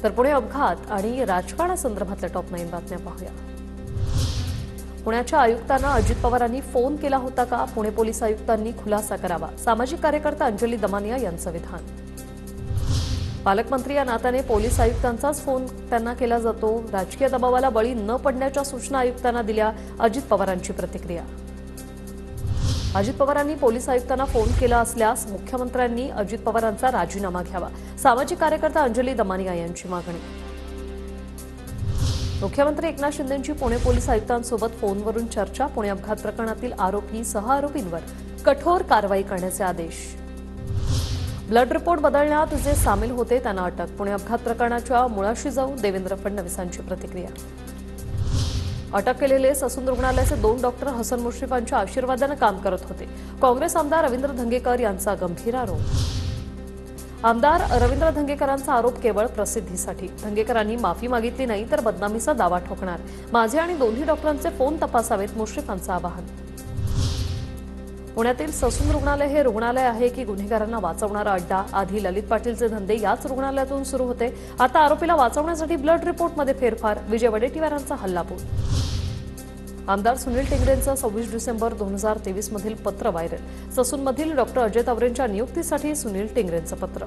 तर पुणे अपघात आणि राजकारणासंदर्भातल्या टॉप 9 बातम्या पाहूया। पुण्याच्या आयुक्तांना अजित पवारांनी फोन केला होता का? पुणे पोलीस आयुक्तांनी खुलासा करावा। सामाजिक कार्यकर्ता अंजली दमानिया यांचं विधान। पालकमंत्री या नात्याने पोलीस आयुक्तांचाच फोन त्यांना केला जातो। राजकीय दबावाला बळी न पडण्याच्या सूचना आयुक्तांना दिल्या। अजित पवारांची प्रतिक्रिया। अजित पवारांनी पोलीस आयुक्तांना फोन केला असल्यास मुख्यमंत्र्यांनी अजित पवारांचा राजीनामा घ्यावा। सामाजिक कार्यकर्ता अंजली दमानिया यांची मागणी। मुख्यमंत्री एकनाथ शिंदेंची पुणे पोलीस आयुक्तांसोबत फोनवरून चर्चा। पुणे अपघात प्रकरणातील आरोपी 6 आरोपींवर कठोर कारवाई करण्याचे आदेश। ब्लड रिपोर्ट बदलण्यात जे सामील होते त्यांना अटक। पुणे अपघात प्रकरणाच्या मुळाशी जाऊन देवेंद्र फडणवीसांची प्रतिक्रिया। अटक केलेले ससून रुग्णालयाचे 2 डॉक्टर हसन मुश्रीफांच्या आशीर्वादाने काम करत होते। काँग्रेस आमदार रवींद्र धंगेकर यांचा गंभीर आरोप। आमदार रवींद्र धंगेकरांचा आरोप केवळ प्रसिद्धीसाठी। धंगेकरांनी माफी मागितली नाही तर बदनामीचा दावा ठोकणार। माझे आणि दोन्ही डॉक्टरांचे फोन तपासावेत, मुश्रीफांचं आवाहन। पुण्यातील ससून रुग्णालय हे रुग्णालय आहे की गुन्हेगारांना वाचवणारा अड्डा? आधी ललित पाटीलचे धंदे याच रुग्णालयातून सुरू होते। आता आरोपीला वाचवण्यासाठी ब्लड रिपोर्टमध्ये फेरफार। विजय वडेट्टीवारांचा हल्लाबोल। आमदार सुनील टिंगरेंचं 26 डिसेंबर 2023 मधील पत्र व्हायरल। ससूनमधील डॉक्टर अजय तवरेंच्या नियुक्तीसाठी सुनील टिंगरेंचं पत्र।